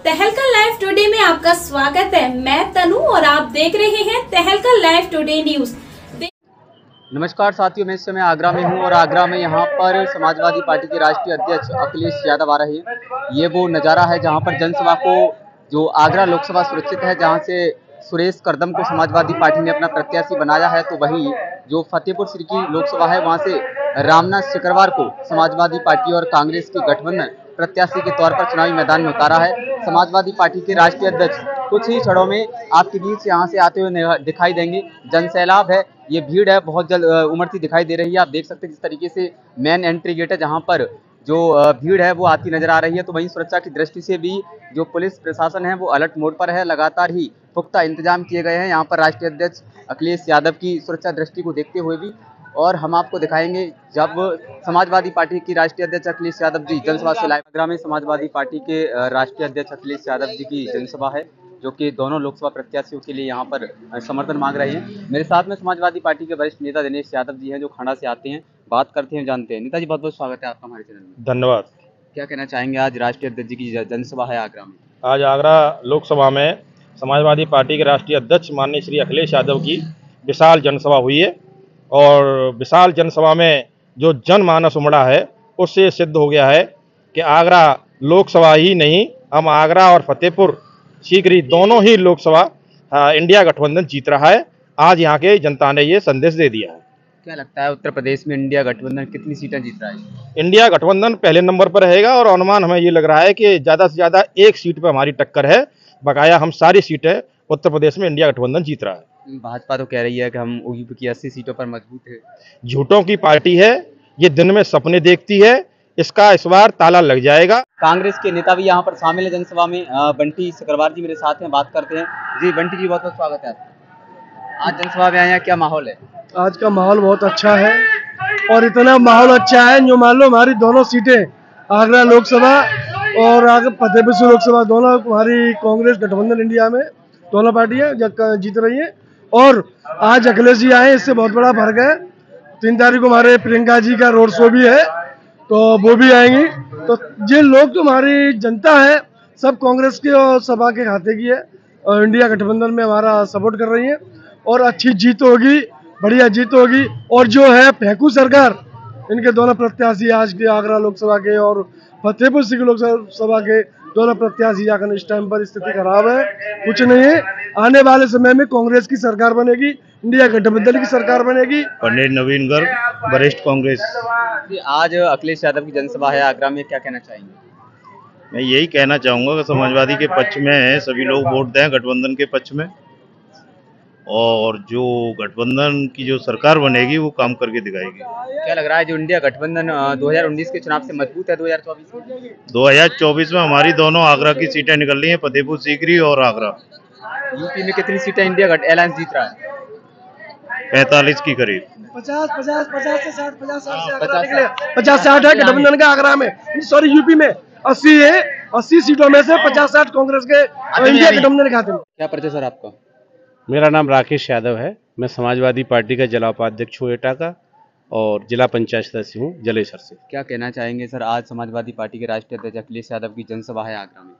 तहलका live today में आपका स्वागत है। मैं तनु और आप देख रहे हैं तहलका लाइव टुडे न्यूज। नमस्कार साथियों, मैं इस समय आगरा में हूं और आगरा में यहां पर समाजवादी पार्टी के राष्ट्रीय अध्यक्ष अखिलेश यादव आ रहे हैं। ये वो नज़ारा है जहां पर जनसभा को, जो आगरा लोकसभा सुरक्षित है, जहां से सुरेश करदम को समाजवादी पार्टी ने अपना प्रत्याशी बनाया है, तो वहीं जो फतेहपुर सीकरी लोकसभा है वहां से रामनाथ सिकरवार को समाजवादी पार्टी और कांग्रेस की गठबंधन प्रत्याशी के तौर पर चुनावी मैदान में उतारा है। समाजवादी पार्टी के राष्ट्रीय अध्यक्ष कुछ ही क्षणों में आपके बीच यहाँ से आते हुए दिखाई देंगे। जनसैलाब है, ये भीड़ है बहुत जल्द उमड़ती दिखाई दे रही है। आप देख सकते हैं जिस तरीके से मेन एंट्री गेट है जहाँ पर जो भीड़ है वो आती नजर आ रही है। तो वहीं सुरक्षा की दृष्टि से भी जो पुलिस प्रशासन है वो अलर्ट मोड पर है। लगातार ही पुख्ता इंतजाम किए गए हैं यहाँ पर राष्ट्रीय अध्यक्ष अखिलेश यादव की सुरक्षा दृष्टि को देखते हुए भी। और हम आपको दिखाएंगे जब समाजवादी पार्टी की राष्ट्रीय अध्यक्ष अखिलेश यादव जी जनसभा से लाइव। आगरा में समाजवादी पार्टी के राष्ट्रीय अध्यक्ष अखिलेश यादव जी की जनसभा है, जो कि दोनों लोकसभा प्रत्याशियों के लिए यहाँ पर समर्थन मांग रहे हैं। मेरे साथ में समाजवादी पार्टी के वरिष्ठ नेता दिनेश यादव जी हैं, जो खंडा से आते हैं। बात करते हैं, जानते हैं। नेताजी, बहुत बहुत स्वागत है आपका हमारे चैनल में। धन्यवाद। क्या कहना चाहेंगे, आज राष्ट्रीय अध्यक्ष जी की जनसभा है आगरा में? आज आगरा लोकसभा में समाजवादी पार्टी के राष्ट्रीय अध्यक्ष माननीय श्री अखिलेश यादव की विशाल जनसभा हुई है और विशाल जनसभा में जो जनमानस उमड़ा है उससे सिद्ध हो गया है कि आगरा लोकसभा ही नहीं, हम आगरा और फतेहपुर सीकरी दोनों ही लोकसभा इंडिया गठबंधन जीत रहा है। आज यहाँ के जनता ने ये संदेश दे दिया है। क्या लगता है उत्तर प्रदेश में इंडिया गठबंधन कितनी सीटें जीत रहा है? इंडिया गठबंधन पहले नंबर पर रहेगा और अनुमान हमें ये लग रहा है कि ज़्यादा से ज़्यादा एक सीट पर हमारी टक्कर है। बकाया हम सारी सीटें उत्तर प्रदेश में इंडिया गठबंधन जीत रहा है। भाजपा तो कह रही है कि हम यूपी की 80 सीटों पर मजबूत है। झूठों की पार्टी है, ये दिन में सपने देखती है, इसका इस बार ताला लग जाएगा। कांग्रेस के नेता भी यहाँ पर शामिल है जनसभा में। बंटी सिकरवार जी मेरे साथ हैं, बात करते हैं। जी बंटी जी, बहुत बहुत स्वागत है आपका। आज जनसभा में आए हैं, क्या माहौल है? आज का माहौल बहुत अच्छा है और इतना माहौल अच्छा है जो मान लो हमारी दोनों सीटें आगरा लोकसभा और आगे फतेहपुर लोकसभा दोनों हमारी कांग्रेस गठबंधन इंडिया में दोनों पार्टियां जीत रही हैं। और आज अखिलेश जी आए, इससे बहुत बड़ा फर्क है। 3 तारीख को हमारे प्रियंका जी का रोड शो भी है, तो वो भी आएंगी। तो ये लोग तो हमारी जनता है, सब कांग्रेस के और सपा के खाते की है और इंडिया गठबंधन में हमारा सपोर्ट कर रही है और अच्छी जीत होगी, बढ़िया जीत होगी। और जो है फेंकू सरकार, इनके दोनों प्रत्याशी आज के आगरा लोकसभा के और फतेहपुर सीकरी लोकसभा के दोनों प्रत्याशी जाकर इस टाइम पर स्थिति खराब है, कुछ नहीं है। आने वाले समय में कांग्रेस की सरकार बनेगी, इंडिया गठबंधन की सरकार बनेगी। पंडित नवीन गर्ग, वरिष्ठ कांग्रेस। आज अखिलेश यादव की जनसभा है आगरा में, क्या कहना चाहेंगे? मैं यही कहना चाहूँगा कि समाजवादी के पक्ष में सभी लोग वोट दें, गठबंधन के पक्ष में। और जो गठबंधन की जो सरकार बनेगी वो काम करके दिखाएगी। क्या लग रहा है जो इंडिया गठबंधन 2019 के चुनाव से मजबूत है 2024 में? 2024 में हमारी दोनों आगरा की सीटें निकल रही हैं, फतेहपुर सीकरी और आगरा। यूपी में कितनी सीटें इंडिया अलायंस जीत रहा है? 45 की करीब। 50 से 60 50-60 है गठबंधन का आगरा में, सॉरी यूपी में 80 है। 80 सीटों में से 50-60 कांग्रेस के इंडिया गठबंधन खाते में। क्या परिचय सर आपका? मेरा नाम राकेश यादव है। मैं समाजवादी पार्टी का जिला उपाध्यक्ष हूँ एटा का और जिला पंचायत सदस्य हूँ जलेसर से। क्या कहना चाहेंगे सर, आज समाजवादी पार्टी के राष्ट्रीय अध्यक्ष अखिलेश यादव की जनसभा है आगरा में?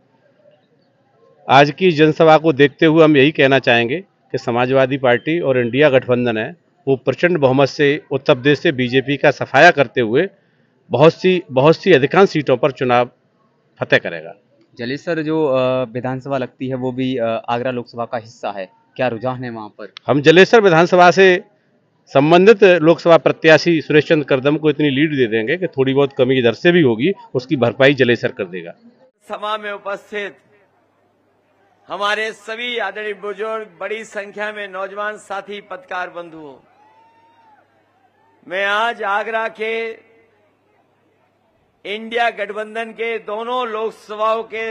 आज की जनसभा को देखते हुए हम यही कहना चाहेंगे कि समाजवादी पार्टी और इंडिया गठबंधन है वो प्रचंड बहुमत से उत्तर प्रदेश से बीजेपी का सफाया करते हुए बहुत सी अधिकांश सीटों पर चुनाव फतेह करेगा। जलेसर जो विधानसभा लगती है वो भी आगरा लोकसभा का हिस्सा है, क्या रुझान है वहाँ पर? हम जलेसर विधानसभा से संबंधित लोकसभा प्रत्याशी सुरेश चंद्र करदम को इतनी लीड दे देंगे कि थोड़ी बहुत कमी इधर से भी होगी, उसकी भरपाई जलेसर कर देगा। सभा में उपस्थित हमारे सभी आदरणीय बुजुर्ग, बड़ी संख्या में नौजवान साथी, पत्रकार बंधुओं, मैं आज आगरा के इंडिया गठबंधन के दोनों लोकसभाओं के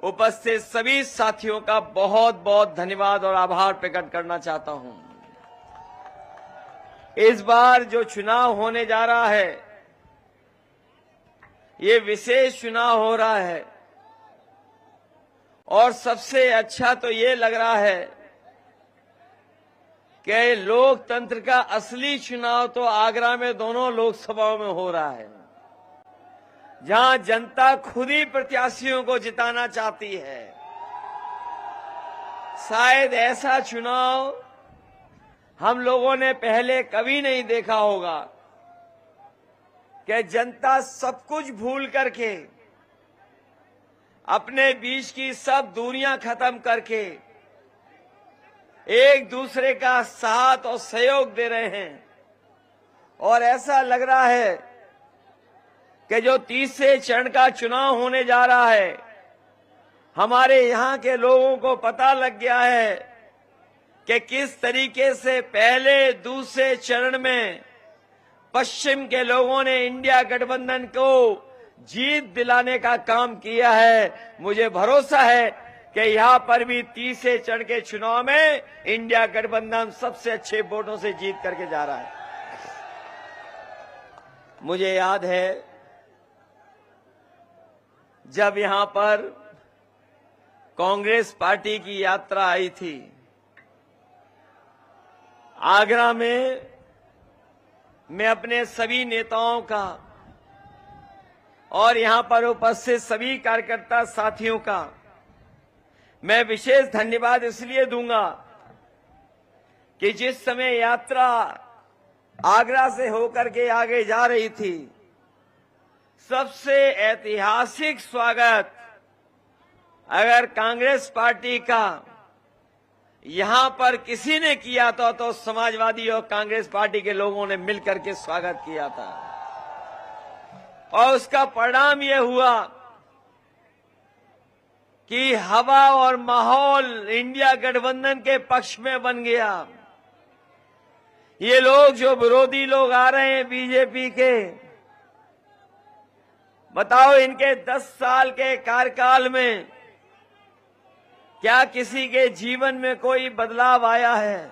उपस्थित सभी साथियों का बहुत बहुत धन्यवाद और आभार प्रकट करना चाहता हूं। इस बार जो चुनाव होने जा रहा है, ये विशेष चुनाव हो रहा है और सबसे अच्छा तो ये लग रहा है कि लोकतंत्र का असली चुनाव तो आगरा में दोनों लोकसभाओं में हो रहा है। जहां जनता खुद ही प्रत्याशियों को जिताना चाहती है। शायद ऐसा चुनाव हम लोगों ने पहले कभी नहीं देखा होगा कि जनता सब कुछ भूल करके, अपने बीच की सब दूरियां खत्म करके एक दूसरे का साथ और सहयोग दे रहे हैं। और ऐसा लग रहा है कि जो तीसरे चरण का चुनाव होने जा रहा है, हमारे यहाँ के लोगों को पता लग गया है कि किस तरीके से पहले दूसरे चरण में पश्चिम के लोगों ने इंडिया गठबंधन को जीत दिलाने का काम किया है। मुझे भरोसा है कि यहाँ पर भी तीसरे चरण के चुनाव में इंडिया गठबंधन सबसे अच्छे वोटों से जीत करके जा रहा है। मुझे याद है जब यहां पर कांग्रेस पार्टी की यात्रा आई थी, आगरा में मैं अपने सभी नेताओं का और यहां पर उपस्थित सभी कार्यकर्ता साथियों का मैं विशेष धन्यवाद इसलिए दूंगा कि जिस समय यात्रा आगरा से होकर के आगे जा रही थी, सबसे ऐतिहासिक स्वागत अगर कांग्रेस पार्टी का यहां पर किसी ने किया था तो समाजवादी और कांग्रेस पार्टी के लोगों ने मिलकर के स्वागत किया था। और उसका परिणाम यह हुआ कि हवा और माहौल इंडिया गठबंधन के पक्ष में बन गया। ये लोग जो विरोधी लोग आ रहे हैं बीजेपी के, बताओ इनके 10 साल के कार्यकाल में क्या किसी के जीवन में कोई बदलाव आया है?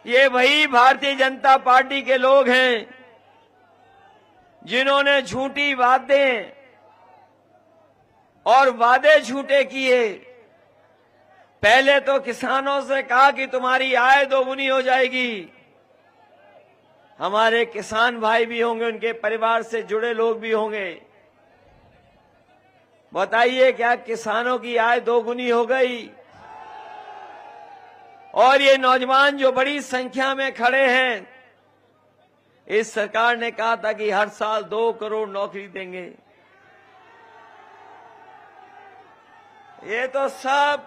ये वही भारतीय जनता पार्टी के लोग हैं जिन्होंने झूठी बातें और वादे झूठे किए। पहले तो किसानों से कहा कि तुम्हारी आय दोगुनी हो जाएगी। हमारे किसान भाई भी होंगे, उनके परिवार से जुड़े लोग भी होंगे। बताइए क्या किसानों की आय दोगुनी हो गई? और ये नौजवान जो बड़ी संख्या में खड़े हैं, इस सरकार ने कहा था कि हर साल 2 करोड़ नौकरी देंगे। ये तो सब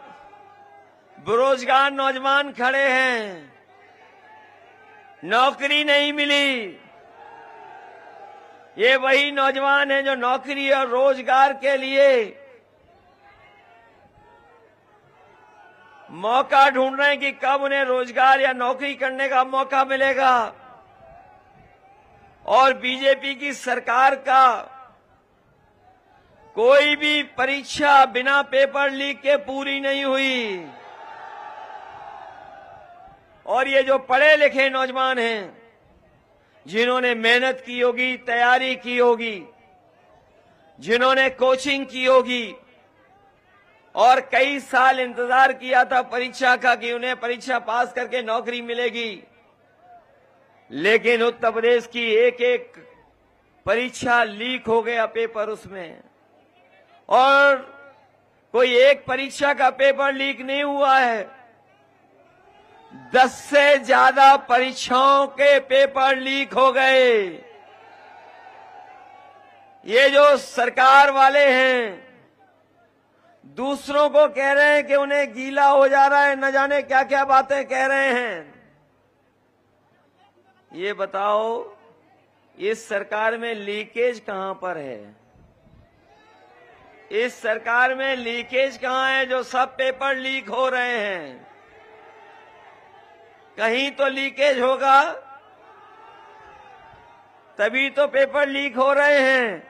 बेरोजगार नौजवान खड़े हैं, नौकरी नहीं मिली। ये वही नौजवान हैं जो नौकरी और रोजगार के लिए मौका ढूंढ रहे हैं कि कब उन्हें रोजगार या नौकरी करने का मौका मिलेगा। और बीजेपी की सरकार का कोई भी परीक्षा बिना पेपर लीक के पूरी नहीं हुई। और ये जो पढ़े लिखे नौजवान हैं, जिन्होंने मेहनत की होगी, तैयारी की होगी, जिन्होंने कोचिंग की होगी और कई साल इंतजार किया था परीक्षा का कि उन्हें परीक्षा पास करके नौकरी मिलेगी, लेकिन उत्तर प्रदेश की एक एक परीक्षा लीक हो गया पेपर उसमें। और कोई एक परीक्षा का पेपर लीक नहीं हुआ है, 10 से ज्यादा परीक्षाओं के पेपर लीक हो गए। ये जो सरकार वाले हैं, दूसरों को कह रहे हैं कि उन्हें गीला हो जा रहा है, न जाने क्या क्या बातें कह रहे हैं। ये बताओ इस सरकार में लीकेज कहां पर है? इस सरकार में लीकेज कहां है जो सब पेपर लीक हो रहे हैं? कहीं तो लीकेज होगा, तभी तो पेपर लीक हो रहे हैं।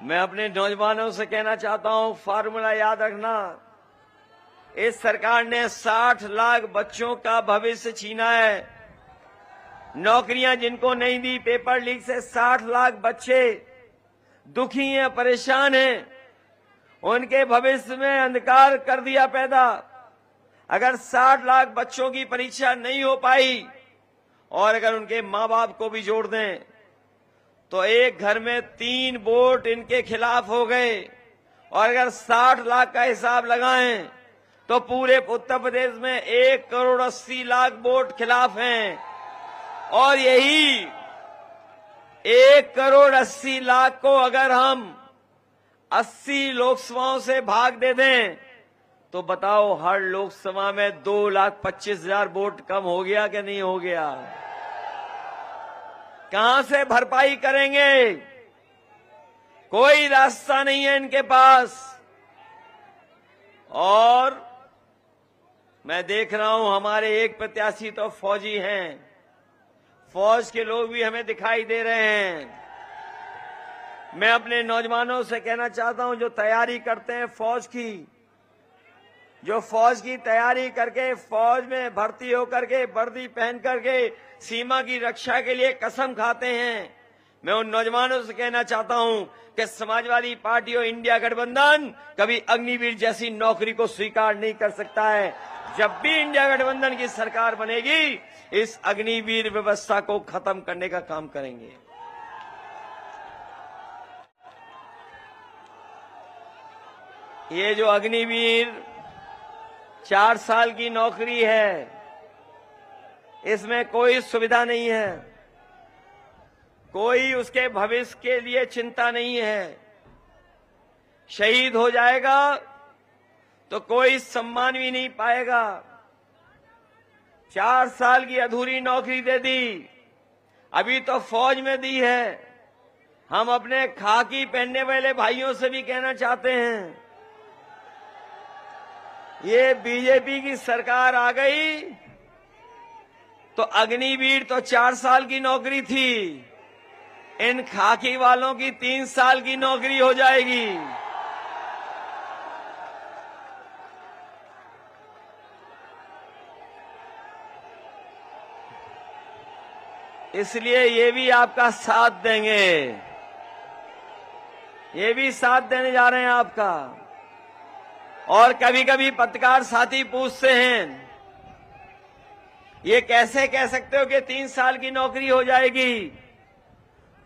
मैं अपने नौजवानों से कहना चाहता हूं, फार्मूला याद रखना। इस सरकार ने 60 लाख बच्चों का भविष्य छीना है। नौकरियां जिनको नहीं दी पेपर लीक से, 60 लाख बच्चे दुखी हैं, परेशान हैं, उनके भविष्य में अंधकार कर दिया पैदा। अगर 60 लाख बच्चों की परीक्षा नहीं हो पाई और अगर उनके मां बाप को भी जोड़ दें तो एक घर में 3 वोट इनके खिलाफ हो गए। और अगर 60 लाख का हिसाब लगाएं तो पूरे उत्तर प्रदेश में 1,80,00,000 वोट खिलाफ हैं। और यही 1,80,00,000 को अगर हम 80 लोकसभाओं से भाग दे दें तो बताओ हर लोकसभा में 2,25,000 वोट कम हो गया कि नहीं हो गया? कहां से भरपाई करेंगे? कोई रास्ता नहीं है इनके पास। और मैं देख रहा हूं हमारे एक प्रत्याशी तो फौजी हैं, फौज के लोग भी हमें दिखाई दे रहे हैं। मैं अपने नौजवानों से कहना चाहता हूं जो तैयारी करते हैं फौज की, जो फौज की तैयारी करके फौज में भर्ती होकर के वर्दी पहन करके सीमा की रक्षा के लिए कसम खाते हैं, मैं उन नौजवानों से कहना चाहता हूं कि समाजवादी पार्टी और इंडिया गठबंधन कभी अग्निवीर जैसी नौकरी को स्वीकार नहीं कर सकता है। जब भी इंडिया गठबंधन की सरकार बनेगी इस अग्निवीर व्यवस्था को खत्म करने का काम करेंगे। ये जो अग्निवीर 4 साल की नौकरी है, इसमें कोई सुविधा नहीं है, कोई उसके भविष्य के लिए चिंता नहीं है। शहीद हो जाएगा तो कोई सम्मान भी नहीं पाएगा। 4 साल की अधूरी नौकरी दे दी, अभी तो फौज में दी है। हम अपने खाकी पहनने वाले भाइयों से भी कहना चाहते हैं, ये बीजेपी की सरकार आ गई तो अग्निवीर तो 4 साल की नौकरी थी, इन खाकी वालों की 3 साल की नौकरी हो जाएगी। इसलिए ये भी आपका साथ देंगे, ये भी साथ देने जा रहे हैं आपका। और कभी कभी पत्रकार साथी पूछते हैं ये कैसे कह सकते हो कि 3 साल की नौकरी हो जाएगी?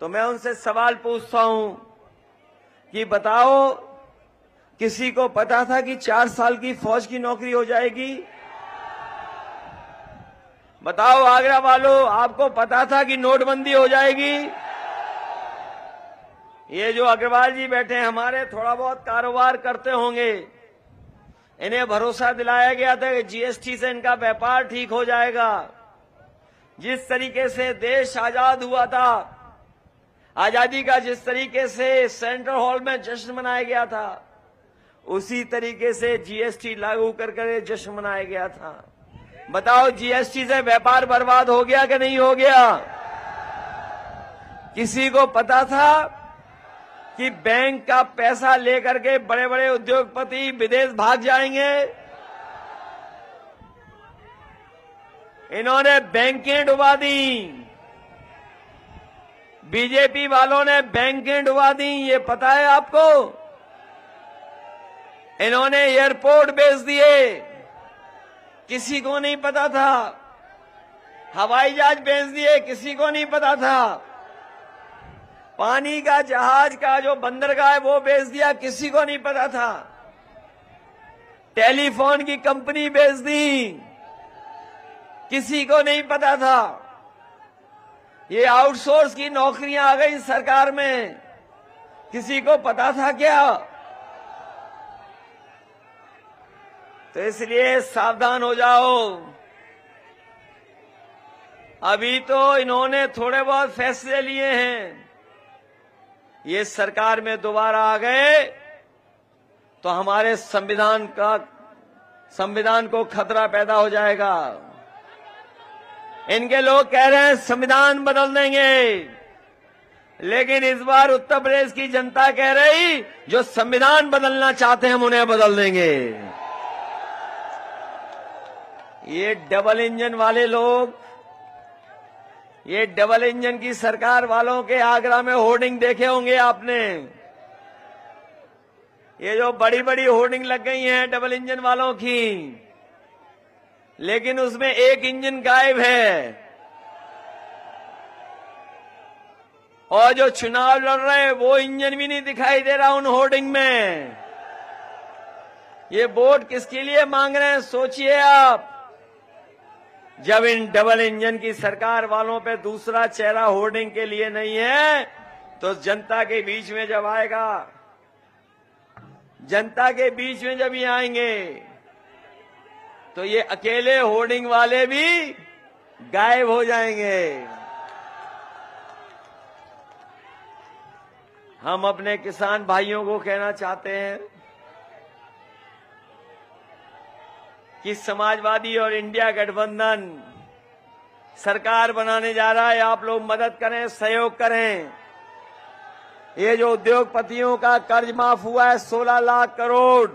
तो मैं उनसे सवाल पूछता हूं कि बताओ किसी को पता था कि 4 साल की फौज की नौकरी हो जाएगी? बताओ आगरा वालों, आपको पता था कि नोटबंदी हो जाएगी? ये जो अग्रवाल जी बैठे हैं हमारे, थोड़ा बहुत कारोबार करते होंगे, इन्हें भरोसा दिलाया गया था कि जीएसटी से इनका व्यापार ठीक हो जाएगा। जिस तरीके से देश आजाद हुआ था, आजादी का जिस तरीके से सेंट्रल हॉल में जश्न मनाया गया था, उसी तरीके से जीएसटी लागू कर जश्न मनाया गया था। बताओ जीएसटी से व्यापार बर्बाद हो गया कि नहीं हो गया? किसी को पता था कि बैंक का पैसा लेकर के बड़े बड़े उद्योगपति विदेश भाग जाएंगे? इन्होंने बैंकें डुबा दी, बीजेपी वालों ने बैंकें डुबा दी, ये पता है आपको? इन्होंने एयरपोर्ट बेच दिए, किसी को नहीं पता था। हवाई जहाज बेच दिए, किसी को नहीं पता था। पानी का जहाज का जो बंदरगाह है वो बेच दिया, किसी को नहीं पता था। टेलीफोन की कंपनी बेच दी, किसी को नहीं पता था। ये आउटसोर्स की नौकरियां आ गई सरकार में, किसी को पता था क्या? तो इसलिए सावधान हो जाओ। अभी तो इन्होंने थोड़े बहुत फैसले लिए हैं, ये सरकार में दोबारा आ गए तो हमारे संविधान को खतरा पैदा हो जाएगा। इनके लोग कह रहे हैं संविधान बदल देंगे, लेकिन इस बार उत्तर प्रदेश की जनता कह रही जो संविधान बदलना चाहते हैं हम उन्हें बदल देंगे। ये डबल इंजन वाले लोग, ये डबल इंजन की सरकार वालों के आगरा में होर्डिंग देखे होंगे आपने। ये जो बड़ी बड़ी होर्डिंग लग गई हैं डबल इंजन वालों की, लेकिन उसमें एक इंजन गायब है। और जो चुनाव लड़ रहे हैं वो इंजन भी नहीं दिखाई दे रहा उन होर्डिंग में। ये वोट किसके लिए मांग रहे हैं सोचिए आप। जब इन डबल इंजन की सरकार वालों पे दूसरा चेहरा होर्डिंग के लिए नहीं है, तो जनता के बीच में जब आएगा, जनता के बीच में जब ये आएंगे, तो ये अकेले होर्डिंग वाले भी गायब हो जाएंगे। हम अपने किसान भाइयों को कहना चाहते हैं कि समाजवादी और इंडिया गठबंधन सरकार बनाने जा रहा है। आप लोग मदद करें, सहयोग करें। ये जो उद्योगपतियों का कर्ज माफ हुआ है 16 लाख करोड़,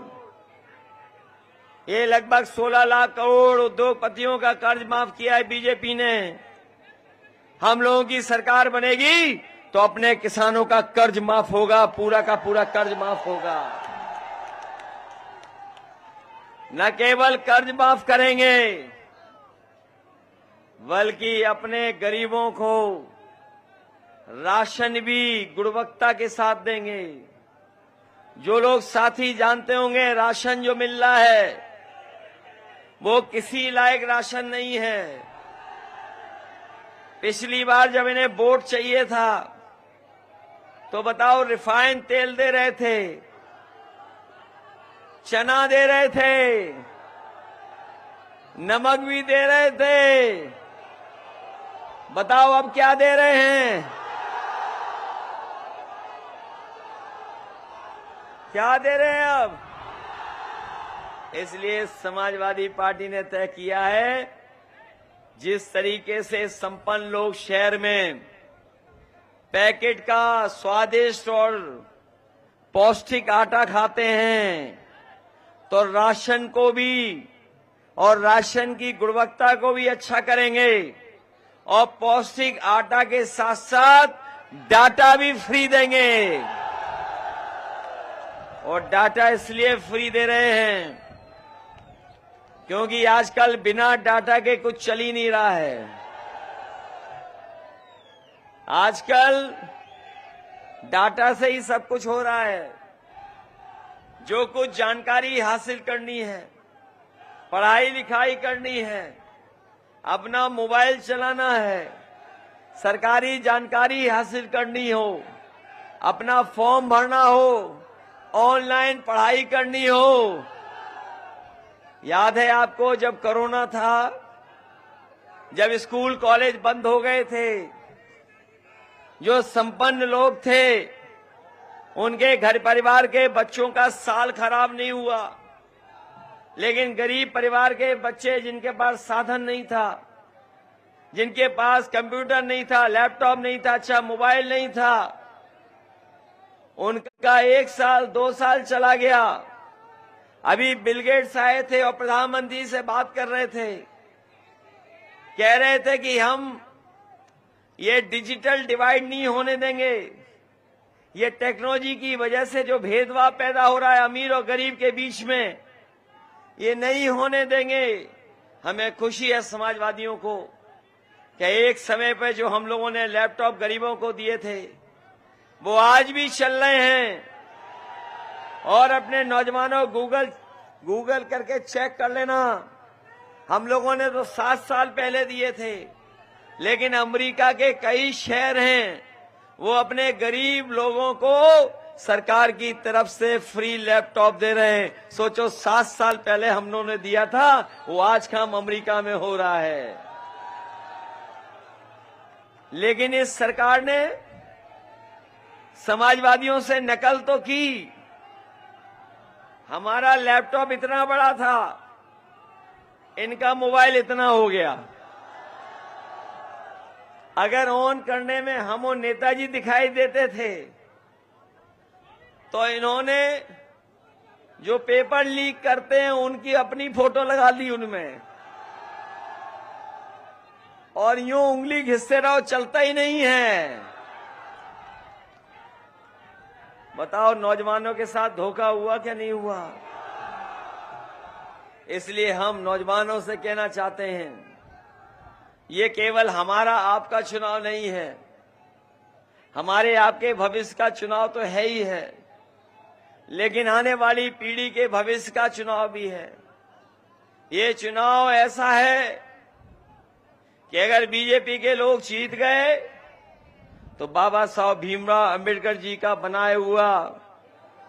ये लगभग 16 लाख करोड़ उद्योगपतियों का कर्ज माफ किया है बीजेपी ने। हम लोगों की सरकार बनेगी तो अपने किसानों का कर्ज माफ होगा, पूरा का पूरा कर्ज माफ होगा। न केवल कर्ज माफ करेंगे, बल्कि अपने गरीबों को राशन भी गुणवत्ता के साथ देंगे। जो लोग साथी जानते होंगे, राशन जो मिल रहा है वो किसी लायक राशन नहीं है। पिछली बार जब इन्हें वोट चाहिए था तो बताओ, रिफाइंड तेल दे रहे थे, चना दे रहे थे, नमक भी दे रहे थे। बताओ अब क्या दे रहे हैं? क्या दे रहे हैं अब? इसलिए समाजवादी पार्टी ने तय किया है, जिस तरीके से संपन्न लोग शहर में पैकेट का स्वादिष्ट और पौष्टिक आटा खाते हैं, तो राशन को भी और राशन की गुणवत्ता को भी अच्छा करेंगे और पौष्टिक आटा के साथ साथ डाटा भी फ्री देंगे। और डाटा इसलिए फ्री दे रहे हैं क्योंकि आजकल बिना डाटा के कुछ चल ही नहीं रहा है। आजकल डाटा से ही सब कुछ हो रहा है। जो कुछ जानकारी हासिल करनी है, पढ़ाई लिखाई करनी है, अपना मोबाइल चलाना है, सरकारी जानकारी हासिल करनी हो, अपना फॉर्म भरना हो, ऑनलाइन पढ़ाई करनी हो। याद है आपको जब कोरोना था, जब स्कूल कॉलेज बंद हो गए थे, जो संपन्न लोग थे उनके घर परिवार के बच्चों का साल खराब नहीं हुआ, लेकिन गरीब परिवार के बच्चे जिनके पास साधन नहीं था, जिनके पास कंप्यूटर नहीं था, लैपटॉप नहीं था, अच्छा मोबाइल नहीं था, उनका 1 साल 2 साल चला गया। अभी बिल गेट्स आए थे और प्रधानमंत्री से बात कर रहे थे, कह रहे थे कि हम ये डिजिटल डिवाइड नहीं होने देंगे। ये टेक्नोलॉजी की वजह से जो भेदभाव पैदा हो रहा है अमीर और गरीब के बीच में, ये नहीं होने देंगे। हमें खुशी है समाजवादियों को कि एक समय पर जो हम लोगों ने लैपटॉप गरीबों को दिए थे वो आज भी चल रहे हैं। और अपने नौजवानों गूगल करके चेक कर लेना, हम लोगों ने तो 7 साल पहले दिए थे, लेकिन अमेरिका के कई शहर हैं वो अपने गरीब लोगों को सरकार की तरफ से फ्री लैपटॉप दे रहे हैं। सोचो 7 साल पहले हम लोगों ने दिया था, वो आज काम अमेरिका में हो रहा है। लेकिन इस सरकार ने समाजवादियों से नकल तो की। हमारा लैपटॉप इतना बड़ा था, इनका मोबाइल इतना हो गया। अगर ऑन करने में हम और नेताजी दिखाई देते थे तो इन्होंने जो पेपर लीक करते हैं उनकी अपनी फोटो लगा दी उनमें, और यूं उंगली घिसते रहो, चलता ही नहीं है। बताओ नौजवानों के साथ धोखा हुआ क्या नहीं हुआ? इसलिए हम नौजवानों से कहना चाहते हैं, ये केवल हमारा आपका चुनाव नहीं है, हमारे आपके भविष्य का चुनाव तो है ही है, लेकिन आने वाली पीढ़ी के भविष्य का चुनाव भी है। ये चुनाव ऐसा है कि अगर बीजेपी के लोग जीत गए तो बाबा साहब भीमराव अंबेडकर जी का बनाया हुआ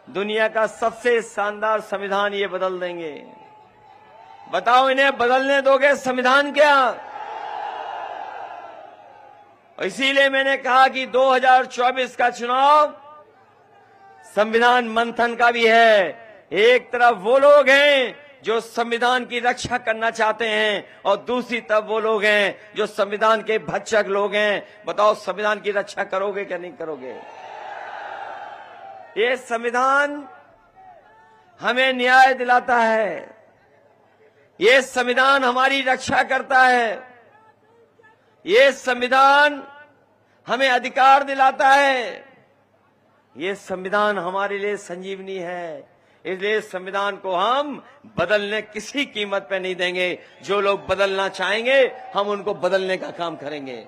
दुनिया का सबसे शानदार संविधान ये बदल देंगे। बताओ, इन्हें बदलने दोगे संविधान क्या? इसीलिए मैंने कहा कि 2024 का चुनाव संविधान मंथन का भी है। एक तरफ वो लोग हैं जो संविधान की रक्षा करना चाहते हैं और दूसरी तरफ वो लोग हैं जो संविधान के भक्षक लोग हैं। बताओ, संविधान की रक्षा करोगे क्या नहीं करोगे? ये संविधान हमें न्याय दिलाता है, ये संविधान हमारी रक्षा करता है, ये संविधान हमें अधिकार दिलाता है, ये संविधान हमारे लिए संजीवनी है। इसलिए संविधान को हम बदलने किसी कीमत पे नहीं देंगे। जो लोग बदलना चाहेंगे हम उनको बदलने का काम करेंगे।